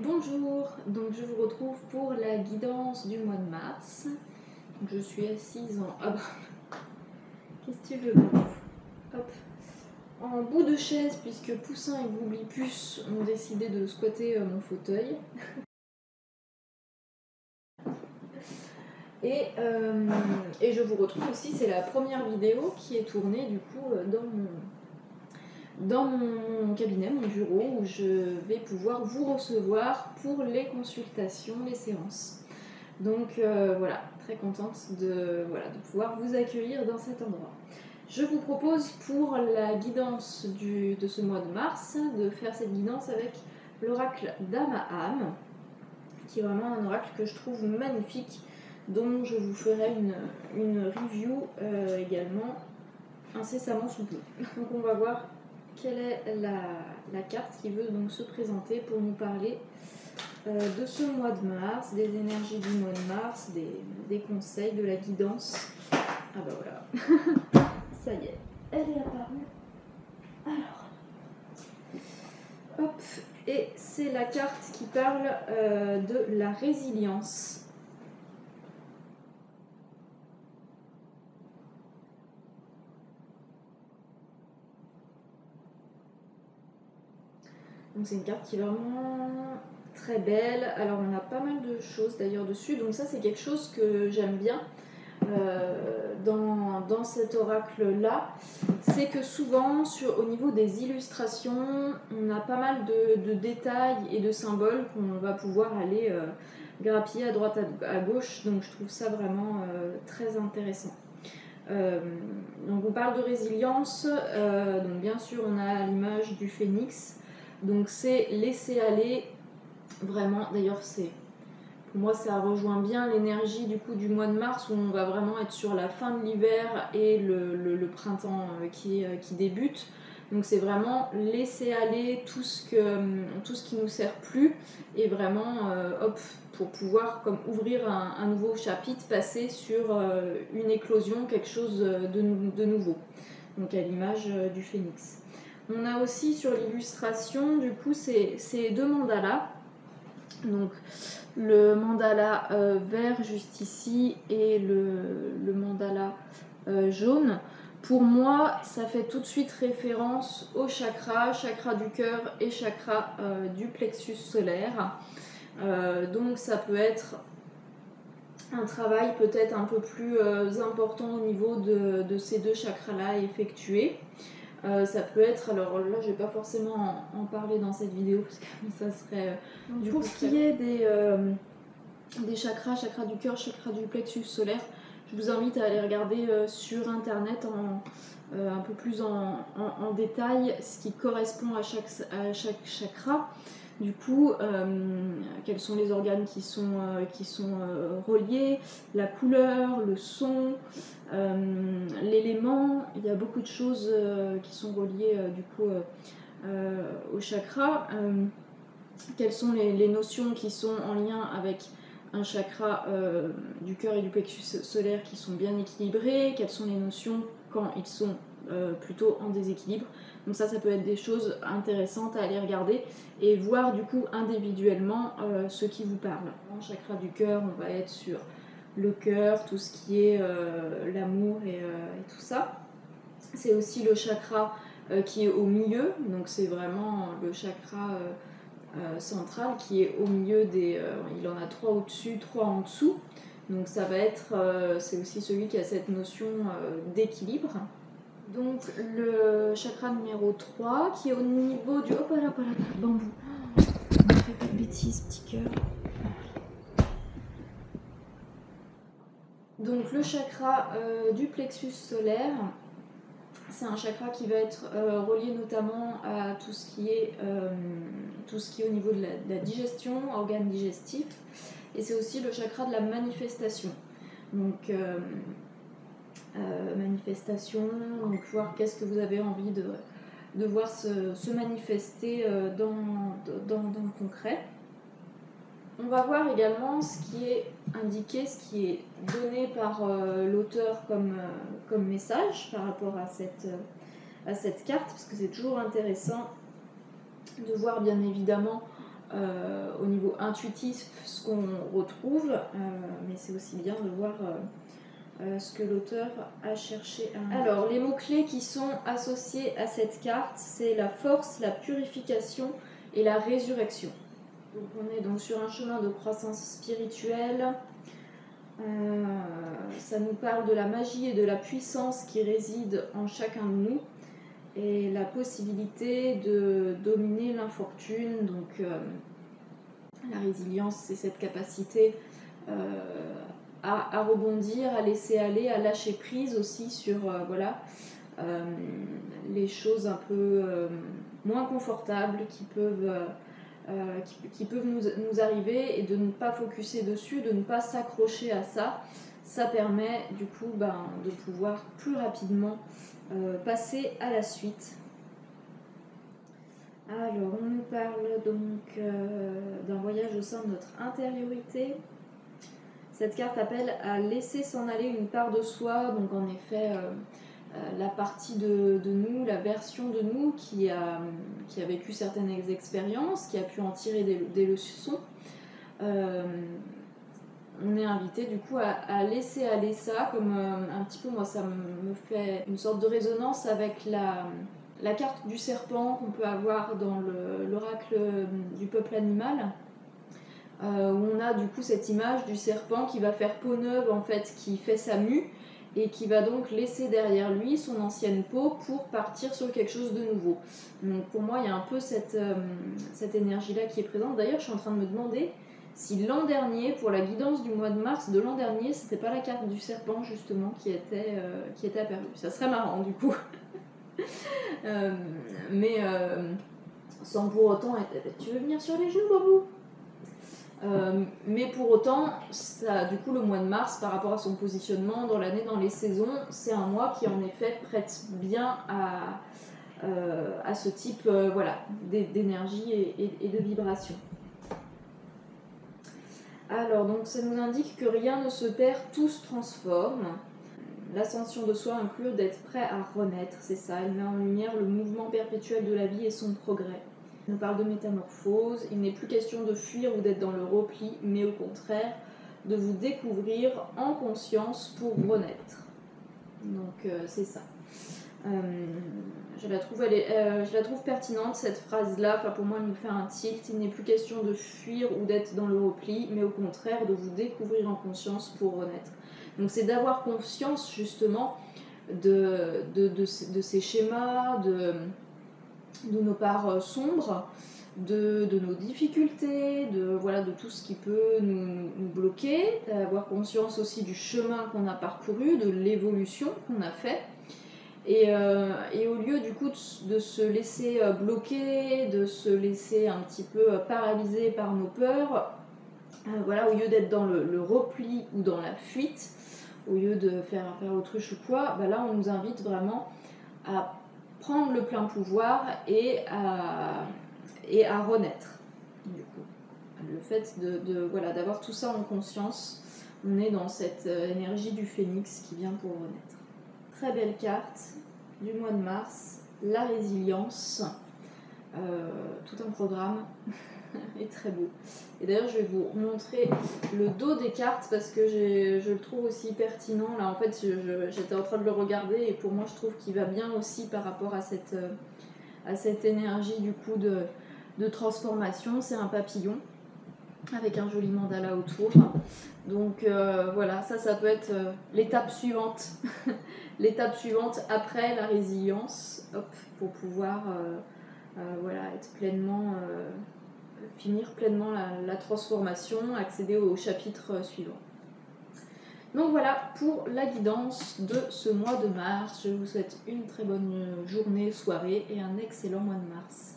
Bonjour, donc je vous retrouve pour la guidance du mois de mars. Donc je suis assise en... Ah bah, qu'est-ce que tu veux? Hop. En bout de chaise puisque Poussin et Boublipus ont décidé de squatter mon fauteuil. Et je vous retrouve aussi, c'est la première vidéo qui est tournée du coup dans mon cabinet, mon bureau, où je vais pouvoir vous recevoir pour les consultations, les séances. Donc voilà, très contente de pouvoir vous accueillir dans cet endroit. Je vous propose pour la guidance de ce mois de mars de faire cette guidance avec l'oracle d'Amaham, qui est vraiment un oracle que je trouve magnifique, dont je vous ferai une review également incessamment sous peu. Donc on va voir quelle est la carte qui veut donc se présenter pour nous parler de ce mois de mars, des énergies du mois de mars, des conseils, de la guidance. Ah bah voilà, ça y est, elle est apparue. Alors, hop, et c'est la carte qui parle de la résilience. Donc c'est une carte qui est vraiment très belle. Alors on a pas mal de choses d'ailleurs dessus, donc ça c'est quelque chose que j'aime bien dans cet oracle-là. C'est que souvent, au niveau des illustrations, on a pas mal de détails et de symboles qu'on va pouvoir aller grappiller à droite à gauche, donc je trouve ça vraiment très intéressant. Donc on parle de résilience, donc bien sûr on a l'image du phénix, donc c'est laisser aller, vraiment, d'ailleurs pour moi ça rejoint bien l'énergie du coup du mois de mars où on va vraiment être sur la fin de l'hiver et le printemps qui débute. Donc c'est vraiment laisser aller tout ce qui nous sert plus et vraiment hop, pour pouvoir comme ouvrir un nouveau chapitre, passer sur une éclosion, quelque chose de nouveau. Donc à l'image du phénix. On a aussi sur l'illustration du coup ces deux mandalas. Donc le mandala vert juste ici et le mandala jaune. Pour moi, ça fait tout de suite référence au chakra du cœur et chakra du plexus solaire. Donc ça peut être un travail peut-être un peu plus important au niveau de ces deux chakras-là effectués. Ça peut être, alors là je vais pas forcément en parler dans cette vidéo parce que ça serait pour ce qui est des chakras du cœur, chakra du plexus solaire, je vous invite à aller regarder sur internet un peu plus en détail ce qui correspond à chaque chakra. Du coup, quels sont les organes qui sont reliés, la couleur, le son, l'élément. Il y a beaucoup de choses qui sont reliées du coup au chakra. Quelles sont les notions qui sont en lien avec un chakra du cœur et du plexus solaire qui sont bien équilibrés, quelles sont les notions quand ils sont plutôt en déséquilibre. Donc ça peut être des choses intéressantes à aller regarder et voir du coup individuellement ce qui vous parle. En chakra du cœur, on va être sur le cœur, tout ce qui est l'amour et tout ça. C'est aussi le chakra qui est au milieu, donc c'est vraiment le chakra central qui est au milieu il en a 3 au-dessus, 3 en dessous. Donc ça va être, c'est aussi celui qui a cette notion d'équilibre. Donc le chakra numéro 3 qui est au niveau du... Hop là, bambou. Ne fais pas de bêtises, petit cœur. Donc le chakra du plexus solaire, c'est un chakra qui va être relié notamment à tout ce qui est au niveau de la digestion, organes digestifs, et c'est aussi le chakra de la manifestation. Donc manifestation, donc voir qu'est-ce que vous avez envie de voir se manifester dans le concret. On va voir également ce qui est indiqué, ce qui est donné par l'auteur comme message par rapport à cette carte, parce que c'est toujours intéressant de voir bien évidemment au niveau intuitif ce qu'on retrouve, mais c'est aussi bien de voir ce que l'auteur a cherché à... Alors, les mots-clés qui sont associés à cette carte, c'est la force, la purification et la résurrection. Donc, on est donc sur un chemin de croissance spirituelle. Ça nous parle de la magie et de la puissance qui réside en chacun de nous et la possibilité de dominer l'infortune. Donc, la résilience, c'est cette capacité à rebondir, à laisser aller, à lâcher prise aussi sur les choses un peu moins confortables qui peuvent nous arriver, et de ne pas focuser dessus, de ne pas s'accrocher à ça. Ça permet du coup de pouvoir plus rapidement passer à la suite. Alors, on nous parle donc d'un voyage au sein de notre intériorité. Cette carte appelle à laisser s'en aller une part de soi, donc en effet la partie de nous, la version de nous qui a vécu certaines expériences, qui a pu en tirer des leçons. On est invité du coup à laisser aller ça, comme un petit peu, moi ça me fait une sorte de résonance avec la carte du serpent qu'on peut avoir dans l'oracle du peuple animal. Où on a du coup cette image du serpent qui va faire peau neuve, en fait, qui fait sa mue et qui va donc laisser derrière lui son ancienne peau pour partir sur quelque chose de nouveau. Donc pour moi il y a un peu cette énergie là qui est présente. D'ailleurs je suis en train de me demander si l'an dernier, pour la guidance du mois de mars de l'an dernier, c'était pas la carte du serpent justement qui était apparue. Ça serait marrant du coup. Mais sans pour autant... Tu veux venir sur les genoux, Bobou ? Mais pour autant, ça, du coup, le mois de mars, par rapport à son positionnement dans l'année, dans les saisons, c'est un mois qui en effet prête bien à ce type d'énergie et de vibration. Alors, donc, ça nous indique que rien ne se perd, tout se transforme. L'ascension de soi inclut d'être prêt à renaître, c'est ça. Elle met en lumière le mouvement perpétuel de la vie et son progrès. On parle de métamorphose. Il n'est plus question de fuir ou d'être dans le repli, mais au contraire, de vous découvrir en conscience pour renaître. Donc, c'est ça. Je la trouve pertinente, cette phrase-là. Enfin, pour moi, elle nous fait un tilt. Il n'est plus question de fuir ou d'être dans le repli, mais au contraire, de vous découvrir en conscience pour renaître. Donc, c'est d'avoir conscience, justement, de ces schémas, de nos parts sombres, de nos difficultés, de tout ce qui peut nous bloquer, avoir conscience aussi du chemin qu'on a parcouru, de l'évolution qu'on a fait. Et au lieu du coup de se laisser bloquer, de se laisser un petit peu paralyser par nos peurs, au lieu d'être dans le repli ou dans la fuite, au lieu de faire autruche ou quoi, là on nous invite vraiment à prendre le plein pouvoir et à renaître. Du coup, le fait d'avoir tout ça en conscience, on est dans cette énergie du phénix qui vient pour renaître. Très belle carte du mois de mars, la résilience, tout un programme est très beau. Et d'ailleurs je vais vous montrer le dos des cartes parce que je le trouve aussi pertinent. Là en fait j'étais en train de le regarder et pour moi je trouve qu'il va bien aussi par rapport à cette énergie du coup de transformation. C'est un papillon avec un joli mandala autour. Donc ça peut être l'étape suivante. L'étape suivante après la résilience, pour pouvoir être pleinement, finir pleinement la transformation, accéder au chapitre suivant. Donc voilà pour la guidance de ce mois de mars. Je vous souhaite une très bonne journée, soirée et un excellent mois de mars.